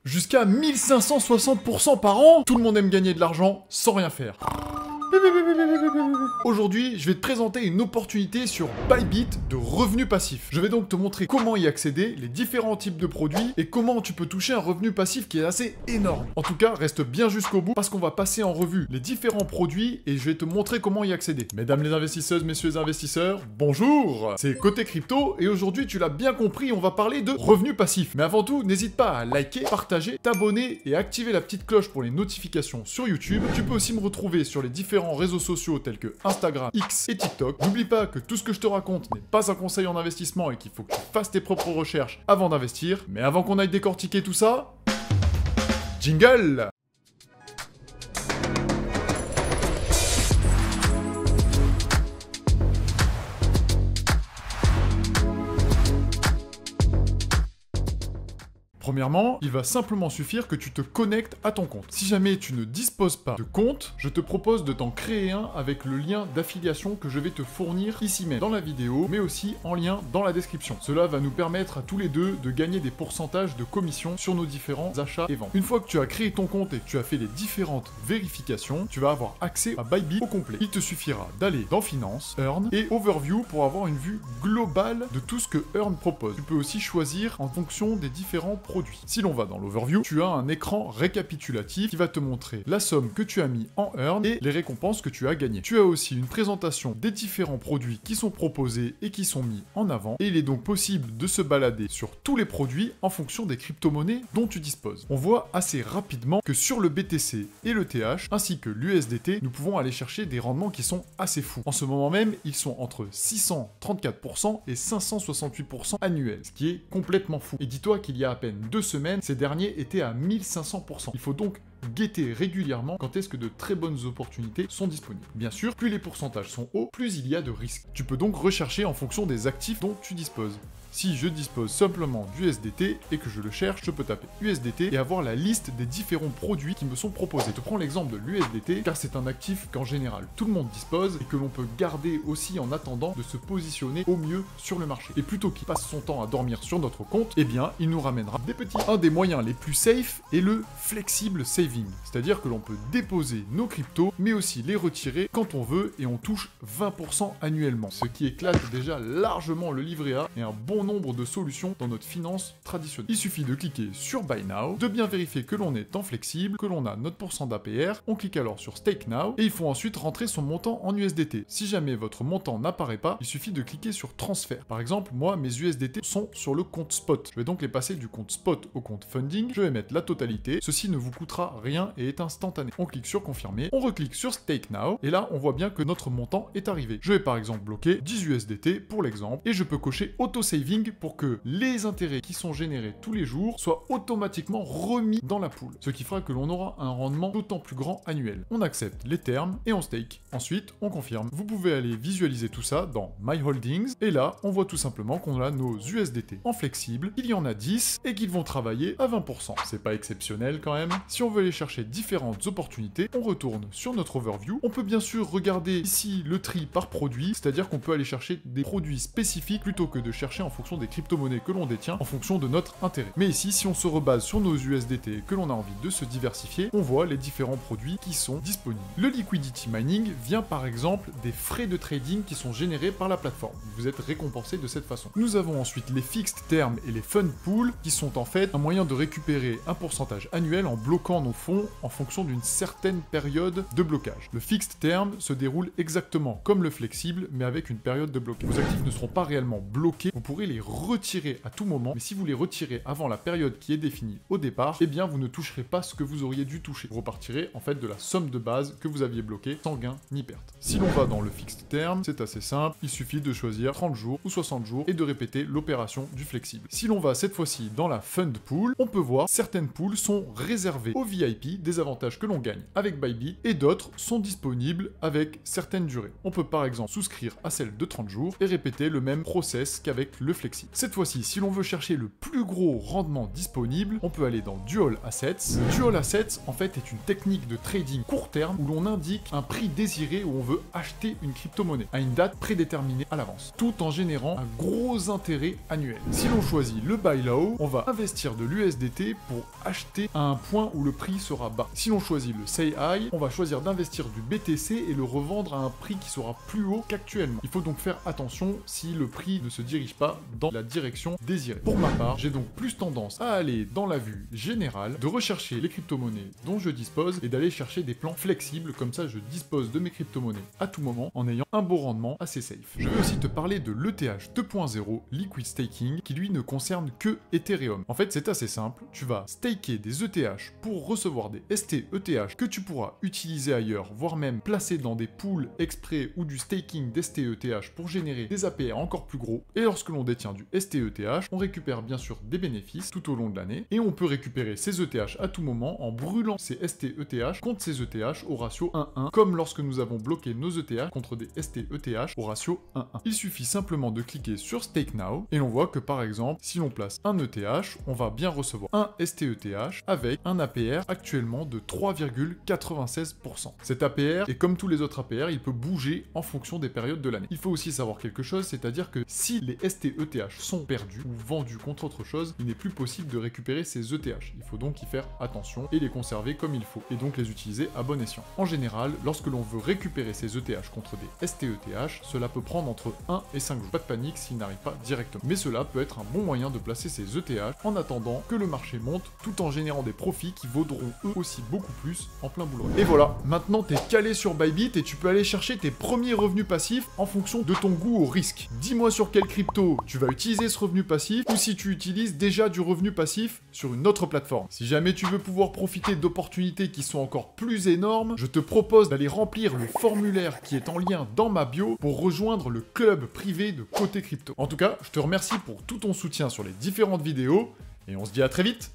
Jusqu'à 1560% par an. Tout le monde aime gagner de l'argent sans rien faire. Aujourd'hui, je vais te présenter une opportunité sur Bybit de revenus passifs. Je vais donc te montrer comment y accéder, les différents types de produits et comment tu peux toucher un revenu passif qui est assez énorme. En tout cas, reste bien jusqu'au bout parce qu'on va passer en revue les différents produits et je vais te montrer comment y accéder. Mesdames les investisseuses, messieurs les investisseurs, bonjour! C'est Côté Crypto et aujourd'hui, tu l'as bien compris, on va parler de revenus passifs. Mais avant tout, n'hésite pas à liker, partager, t'abonner et activer la petite cloche pour les notifications sur YouTube. Tu peux aussi me retrouver sur les différents réseaux sociaux tels que Instagram, X et TikTok. N'oublie pas que tout ce que je te raconte n'est pas un conseil en investissement et qu'il faut que tu fasses tes propres recherches avant d'investir. Mais avant qu'on aille décortiquer tout ça, jingle! Premièrement, il va simplement suffire que tu te connectes à ton compte. Si jamais tu ne disposes pas de compte, je te propose de t'en créer un avec le lien d'affiliation que je vais te fournir ici même dans la vidéo, mais aussi en lien dans la description. Cela va nous permettre à tous les deux de gagner des pourcentages de commission sur nos différents achats et ventes. Une fois que tu as créé ton compte et que tu as fait les différentes vérifications, tu vas avoir accès à Bybit au complet. Il te suffira d'aller dans Finance, Earn et Overview pour avoir une vue globale de tout ce que Earn propose. Tu peux aussi choisir en fonction des différents produits. Si l'on va dans l'Overview, tu as un écran récapitulatif qui va te montrer la somme que tu as mis en Earn et les récompenses que tu as gagnées. Tu as aussi une présentation des différents produits qui sont proposés et qui sont mis en avant. Et il est donc possible de se balader sur tous les produits en fonction des crypto-monnaies dont tu disposes. On voit assez rapidement que sur le BTC et le TH, ainsi que l'USDT, nous pouvons aller chercher des rendements qui sont assez fous. En ce moment même, ils sont entre 634% et 568% annuels, ce qui est complètement fou. Et dis-toi qu'il y a à peine 2 semaines, ces derniers étaient à 1500%. Il faut donc guetter régulièrement quand est-ce que de très bonnes opportunités sont disponibles. Bien sûr, plus les pourcentages sont hauts, plus il y a de risques. Tu peux donc rechercher en fonction des actifs dont tu disposes. Si je dispose simplement d'USDT et que je le cherche, je peux taper USDT et avoir la liste des différents produits qui me sont proposés. Je te prends l'exemple de l'USDT car c'est un actif qu'en général tout le monde dispose et que l'on peut garder aussi en attendant de se positionner au mieux sur le marché. Et plutôt qu'il passe son temps à dormir sur notre compte, eh bien il nous ramènera des petits. Un des moyens les plus safe est le flexible saving, c'est-à-dire que l'on peut déposer nos cryptos mais aussi les retirer quand on veut et on touche 20% annuellement, ce qui éclate déjà largement le livret A et un bon nombre de solutions dans notre finance traditionnelle. Il suffit de cliquer sur Buy Now, de bien vérifier que l'on est en flexible, que l'on a notre pourcent d'APR, on clique alors sur Stake Now, et il faut ensuite rentrer son montant en USDT. Si jamais votre montant n'apparaît pas, il suffit de cliquer sur Transfert. Par exemple, moi, mes USDT sont sur le compte Spot. Je vais donc les passer du compte Spot au compte Funding, je vais mettre la totalité, ceci ne vous coûtera rien et est instantané. On clique sur Confirmer, on reclique sur Stake Now, et là, on voit bien que notre montant est arrivé. Je vais par exemple bloquer 10 USDT pour l'exemple, et je peux cocher Auto Saving pour que les intérêts qui sont générés tous les jours soient automatiquement remis dans la pool, ce qui fera que l'on aura un rendement d'autant plus grand annuel. On accepte les termes et on stake. Ensuite, on confirme. Vous pouvez aller visualiser tout ça dans My Holdings, et là, on voit tout simplement qu'on a nos USDT en flexible, il y en a 10, et qu'ils vont travailler à 20%. C'est pas exceptionnel quand même. Si on veut aller chercher différentes opportunités, on retourne sur notre overview. On peut bien sûr regarder ici le tri par produit, c'est-à-dire qu'on peut aller chercher des produits spécifiques plutôt que de chercher en fonction des crypto-monnaies que l'on détient en fonction de notre intérêt. Mais ici, si on se rebase sur nos USDT et que l'on a envie de se diversifier, on voit les différents produits qui sont disponibles. Le liquidity mining vient par exemple des frais de trading qui sont générés par la plateforme. Vous êtes récompensé de cette façon. Nous avons ensuite les fixed terms et les fund pools qui sont en fait un moyen de récupérer un pourcentage annuel en bloquant nos fonds en fonction d'une certaine période de blocage. Le fixed term se déroule exactement comme le flexible mais avec une période de blocage. Vos actifs ne seront pas réellement bloqués, vous pourrez les retirer à tout moment, mais si vous les retirez avant la période qui est définie au départ, eh bien vous ne toucherez pas ce que vous auriez dû toucher. Vous repartirez en fait de la somme de base que vous aviez bloquée sans gain ni perte. Si l'on va dans le fixed term, c'est assez simple, il suffit de choisir 30 jours ou 60 jours et de répéter l'opération du flexible. Si l'on va cette fois-ci dans la fund pool, on peut voir certaines pools sont réservées aux VIP, des avantages que l'on gagne avec Bybit, et d'autres sont disponibles avec certaines durées. On peut par exemple souscrire à celle de 30 jours et répéter le même process qu'avec le flexible. flexible. Cette fois-ci, si l'on veut chercher le plus gros rendement disponible, on peut aller dans Dual Assets. Le Dual Assets, en fait, est une technique de trading court terme où l'on indique un prix désiré où on veut acheter une crypto-monnaie à une date prédéterminée à l'avance, tout en générant un gros intérêt annuel. Si l'on choisit le Buy Low, on va investir de l'USDT pour acheter à un point où le prix sera bas. Si l'on choisit le Sell High, on va choisir d'investir du BTC et le revendre à un prix qui sera plus haut qu'actuellement. Il faut donc faire attention si le prix ne se dirige pas dans la direction désirée. Pour ma part, j'ai donc plus tendance à aller dans la vue générale, de rechercher les crypto-monnaies dont je dispose et d'aller chercher des plans flexibles, comme ça je dispose de mes crypto-monnaies à tout moment en ayant un beau rendement assez safe. Je vais aussi te parler de l'ETH 2.0 Liquid Staking qui lui ne concerne que Ethereum. En fait c'est assez simple, tu vas staker des ETH pour recevoir des STETH que tu pourras utiliser ailleurs, voire même placer dans des pools exprès ou du staking d'STETH pour générer des APR encore plus gros. Et lorsque l'on détient du STETH, on récupère bien sûr des bénéfices tout au long de l'année et on peut récupérer ces ETH à tout moment en brûlant ces STETH contre ces ETH au ratio 1-1, comme lorsque nous avons bloqué nos ETH contre des STETH au ratio 1-1. Il suffit simplement de cliquer sur Stake Now et l'on voit que par exemple, si l'on place un ETH, on va bien recevoir un STETH avec un APR actuellement de 3,96%. Cet APR, et comme tous les autres APR, il peut bouger en fonction des périodes de l'année. Il faut aussi savoir quelque chose, c'est-à-dire que si les STETH sont perdus ou vendus contre autre chose, il n'est plus possible de récupérer ces ETH. Il faut donc y faire attention et les conserver comme il faut, et donc les utiliser à bon escient. En général, lorsque l'on veut récupérer ces ETH contre des STETH, cela peut prendre entre 1 et 5 jours. Pas de panique s'ils n'arrivent pas directement. Mais cela peut être un bon moyen de placer ces ETH en attendant que le marché monte, tout en générant des profits qui vaudront eux aussi beaucoup plus en plein boulot. Et voilà, maintenant t'es calé sur Bybit et tu peux aller chercher tes premiers revenus passifs en fonction de ton goût au risque. Dis-moi sur quelle crypto tu vas utiliser ce revenu passif ou si tu utilises déjà du revenu passif sur une autre plateforme. Si jamais tu veux pouvoir profiter d'opportunités qui sont encore plus énormes, je te propose d'aller remplir le formulaire qui est en lien dans ma bio pour rejoindre le club privé de Côté Crypto. En tout cas, je te remercie pour tout ton soutien sur les différentes vidéos et on se dit à très vite.